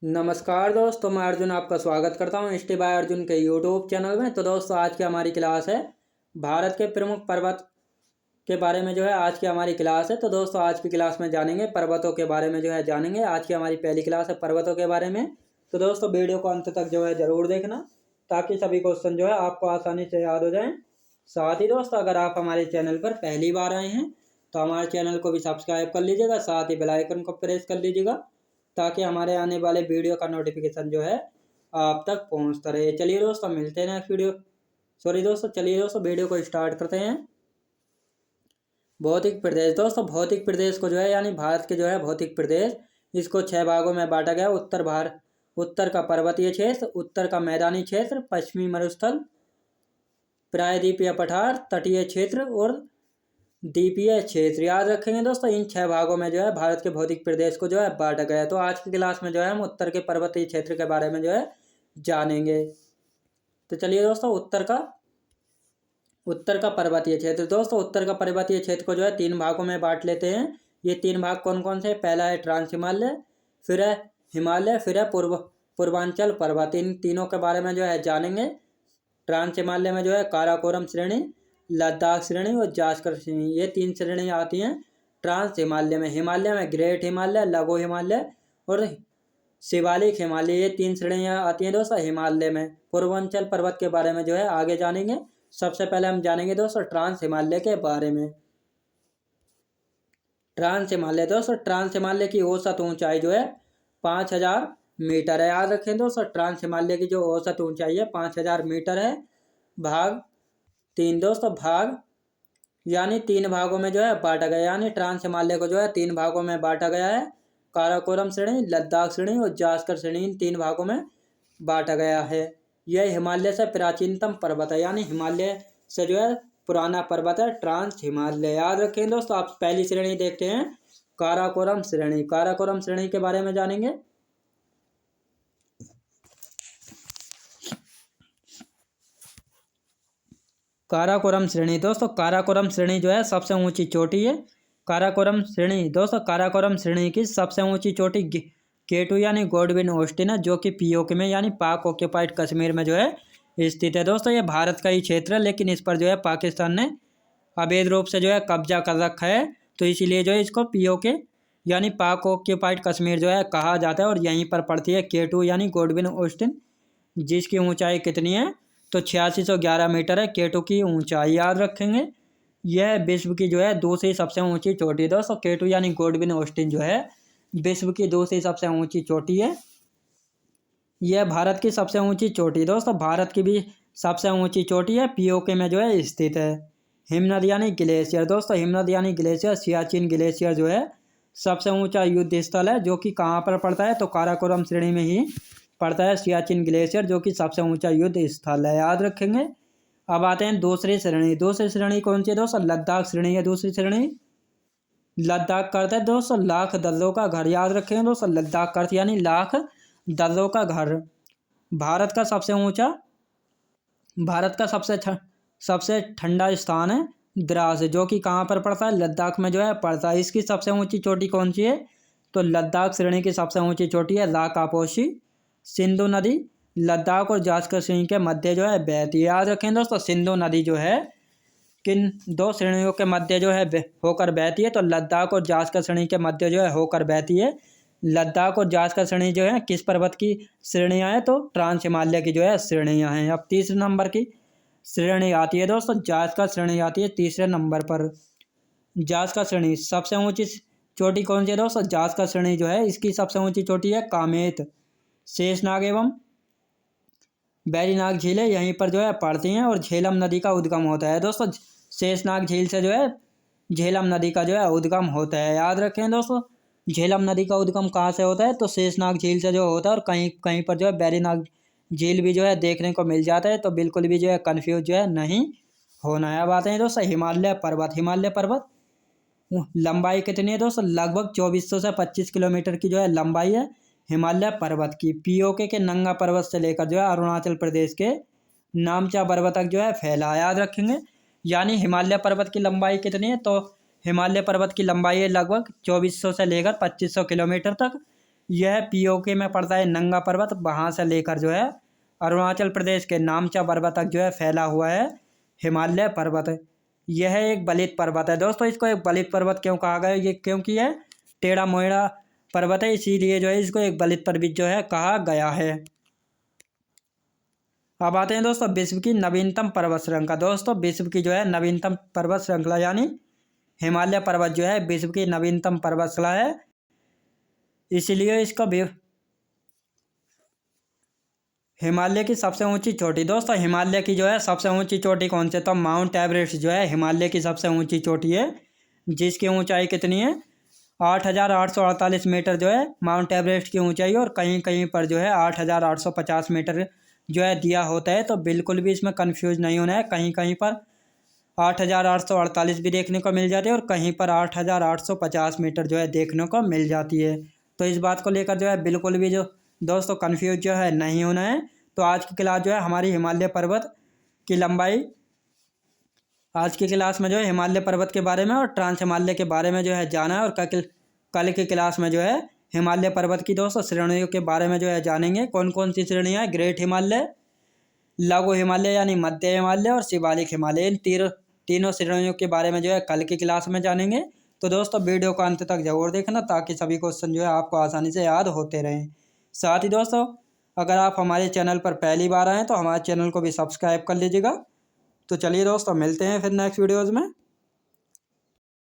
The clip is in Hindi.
नमस्कार दोस्तों, मैं अर्जुन आपका स्वागत करता हूं स्टे बाय अर्जुन के यूट्यूब चैनल में। तो दोस्तों, आज की हमारी क्लास है भारत के प्रमुख पर्वत के बारे में आज की हमारी क्लास है। तो दोस्तों, आज की क्लास में जानेंगे पर्वतों के बारे में जानेंगे। आज की हमारी पहली क्लास है पर्वतों के बारे में। तो दोस्तों, वीडियो को अंत तक जरूर देखना ताकि सभी क्वेश्चन आपको आसानी से याद हो जाएं। साथ ही दोस्तों, अगर आप हमारे चैनल पर पहली बार आए हैं तो हमारे चैनल को भी सब्सक्राइब कर लीजिएगा, साथ ही बेल आइकन को प्रेस कर लीजिएगा ताकि हमारे आने वाले वीडियो का नोटिफिकेशन आप तक पहुंचता रहे। चलिए दोस्तों, मिलते हैं नेक्स्ट वीडियो। चलिए दोस्तों, वीडियो को स्टार्ट करते हैं। भौतिक प्रदेश। दोस्तों, भौतिक प्रदेश को यानी भारत के भौतिक प्रदेश, इसको 6 भागों में बांटा गया। उत्तर का पर्वतीय क्षेत्र, उत्तर का मैदानी क्षेत्र, पश्चिमी मरुस्थल, प्रायद्वीपीय पठार, तटीय क्षेत्र और द्वीपीय क्षेत्र। याद रखेंगे दोस्तों, इन 6 भागों में भारत के भौतिक प्रदेश को बांटा गया है। तो आज की क्लास में हम उत्तर के पर्वतीय क्षेत्र के बारे में जानेंगे। तो चलिए दोस्तों, उत्तर का पर्वतीय क्षेत्र। दोस्तों, उत्तर का पर्वतीय क्षेत्र को 3 भागों में बांट लेते हैं। ये 3 भाग कौन कौन से? पहला है ट्रांस हिमालय, फिर है हिमालय, फिर है पूर्वांचल पर्वत। इन तीनों के बारे में जानेंगे। ट्रांस हिमालय में काराकोरम श्रेणी, लद्दाख श्रेणी और जास्कर श्रेणी, ये 3 श्रेणी आती हैं ट्रांस हिमालय में। हिमालय में ग्रेट हिमालय, लघु हिमालय और शिवालिक हिमालय, ये 3 श्रेणियाँ आती हैं दोस्तों हिमालय में। पूर्वांचल पर्वत के बारे में आगे जानेंगे। सबसे पहले हम जानेंगे दोस्तों ट्रांस हिमालय के बारे में। ट्रांस हिमालय। दोस्तों, ट्रांस हिमालय की औसत ऊंचाई 5000 मीटर है। याद रखें दोस्तों, ट्रांस हिमालय की औसत ऊंचाई है 5000 मीटर है। भाग 3। दोस्तों, भाग यानी 3 भागों में बांटा गया, यानी ट्रांस हिमालय को 3 भागों में बांटा गया है। काराकोरम श्रेणी, लद्दाख श्रेणी और जास्कर श्रेणी, इन 3 भागों में बांटा गया है। यह हिमालय से प्राचीनतम पर्वत है, यानी हिमालय से पुराना पर्वत है ट्रांस हिमालय। याद रखें दोस्तों, आप पहली श्रेणी देखते हैं काराकोरम श्रेणी। काराकोरम श्रेणी के बारे में जानेंगे। काराकोरम श्रेणी। दोस्तों, काराकोरम श्रेणी सबसे ऊंची चोटी है। काराकोरम श्रेणी। दोस्तों, काराकोरम श्रेणी की सबसे ऊंची चोटी K2 यानी गॉडविन ऑस्टिन है, जो कि POK में यानी पाक ऑक्यूपाइड कश्मीर में स्थित है। दोस्तों, ये भारत का ही क्षेत्र है, लेकिन इस पर पाकिस्तान ने अवैध रूप से कब्जा कर रखा है। तो इसीलिए इसको POK यानी पाक ऑक्यूपाइड कश्मीर कहा जाता है। और यहीं पर पड़ती है K2 यानी गॉडविन ऑस्टिन, जिसकी ऊंचाई कितनी है? तो 8611 मीटर है K2 की ऊंचाई। याद रखेंगे, यह विश्व की दूसरी सबसे ऊंची चोटी। दोस्तों, K2 यानी गॉडविन ऑस्टिन विश्व की दूसरी सबसे ऊंची चोटी है। यह भारत की सबसे ऊंची चोटी। दोस्तों, भारत की भी सबसे ऊंची चोटी है, POK में स्थित है। हिमनद यानी ग्लेशियर। दोस्तों, हिमनद यानी ग्लेशियर, सियाचिन ग्लेशियर सबसे ऊंचा युद्ध स्थल है, जो कि कहाँ पर पड़ता है? तो काराकोरम श्रेणी में ही पड़ता है सियाचिन ग्लेशियर, जो कि सबसे ऊंचा युद्ध स्थल है। याद रखेंगे। अब आते हैं दूसरी श्रेणी। दूसरी श्रेणी कौन सी है दोस्तों? लद्दाख श्रेणी है दूसरी श्रेणी। लद्दाख का अर्थ है दोस्तों लाख दर्रों का घर। याद रखेंगे दोस्तों, लद्दाख का अर्थ यानी लाख दर्रों का घर। भारत का सबसे ठंडा स्थान है द्रास, जो कि कहाँ पर पड़ता है? लद्दाख में पड़ता है। इसकी सबसे ऊंची चोटी कौन सी है? तो लद्दाख श्रेणी की सबसे ऊंची चोटी है लाकापोशी। सिंधु नदी लद्दाख और जास्कर श्रेणी के मध्य बहती है। याद रखें दोस्तों, सिंधु नदी किन 2 श्रेणियों के मध्य होकर बहती है? तो लद्दाख और जास्कर श्रेणी के मध्य होकर बहती है। लद्दाख और जास्कर श्रेणी किस पर्वत की श्रेणियाँ हैं? तो ट्रांस हिमालय की श्रेणियाँ हैं। अब तीसरे नंबर की श्रेणी आती है दोस्तों, जास्कर श्रेणी आती है तीसरे नंबर पर। जास्कर श्रेणी सबसे ऊंची चोटी कौन सी है दोस्तों? जास्कर श्रेणी इसकी सबसे ऊंची चोटी है कामेत। शेषनाग एवं बैरीनाग झीलें यहीं पर पड़ती हैं और झेलम नदी का उद्गम होता है। दोस्तों, शेषनाग झील से झेलम नदी का उद्गम होता है। याद रखें दोस्तों, झेलम नदी का उद्गम कहाँ से होता है? तो शेषनाग झील से होता है। और कहीं कहीं पर बैरीनाग झील भी देखने को मिल जाता है। तो बिल्कुल भी कन्फ्यूज नहीं होना है। अब आते हैं दोस्तों हिमालय पर्वत। हिमालय पर्वत लंबाई कितनी है दोस्तों? लगभग 2400 से 25 किलोमीटर की लंबाई है हिमालय पर्वत की। POK के नंगा पर्वत से लेकर अरुणाचल प्रदेश के नामचा पर्वत तक फैला। याद रखेंगे, यानी हिमालय पर्वत की लंबाई कितनी है? तो हिमालय पर्वत की लंबाई है लगभग 2400 से लेकर 2500 किलोमीटर तक। यह पीओके में पड़ता है। नंगा पर्वत वहाँ से लेकर जो है अरुणाचल प्रदेश के नामचा पर्वत तक जो है फैला हुआ है हिमालय पर्वत। यह एक बलित पर्वत है दोस्तों। इसको एक बलित पर्वत क्यों कहा गया, ये क्योंकि यह टेढ़ा मोड़ा पर्वत है, इसीलिए जो है इसको एक बलित पर्वत जो है कहा गया है। अब आते हैं दोस्तों विश्व की नवीनतम पर्वत श्रृंखला। दोस्तों विश्व की जो है नवीनतम पर्वत श्रृंखला यानी हिमालय पर्वत जो है विश्व की नवीनतम पर्वत श्रृंखला है, इसलिए इसका हिमालय की सबसे ऊंची चोटी। दोस्तों हिमालय की जो है सबसे ऊंची चोटी कौन से, तो माउंट एवरेस्ट जो है हिमालय की सबसे ऊंची चोटी है, जिसकी ऊंचाई कितनी है 8,848 मीटर जो है माउंट एवरेस्ट की ऊंचाई। और कहीं कहीं पर जो है 8,850 मीटर जो है दिया होता है, तो बिल्कुल भी इसमें कंफ्यूज नहीं होना है। कहीं कहीं पर 8,848 भी देखने को मिल जाती है और कहीं पर 8,850 मीटर जो है देखने को मिल जाती है। तो इस बात को लेकर जो है बिल्कुल भी जो दोस्तों कंफ्यूज जो है नहीं होना है। तो आज की क्लास जो है हमारी हिमालय पर्वत की लंबाई, आज की क्लास में जो है हिमालय पर्वत के बारे में और ट्रांस हिमालय के बारे में जो है जाना है। और कल की क्लास में जो है हिमालय पर्वत की दोस्तों श्रेणियों के बारे में जो है जानेंगे। कौन कौन सी श्रेणियाँ हैं, ग्रेट हिमालय, लघु हिमालय यानी मध्य हिमालय और शिवालिक हिमालय, इन तीनों श्रेणियों के बारे में जो है कल की क्लास में जानेंगे। तो दोस्तों वीडियो को अंत तक जरूर देखना ताकि सभी क्वेश्चन जो है आपको आसानी से याद होते रहें। साथ ही दोस्तों अगर आप हमारे चैनल पर पहली बार आएँ तो हमारे चैनल को भी सब्सक्राइब कर लीजिएगा। तो चलिए दोस्तों मिलते हैं फिर नेक्स्ट वीडियोज़ में।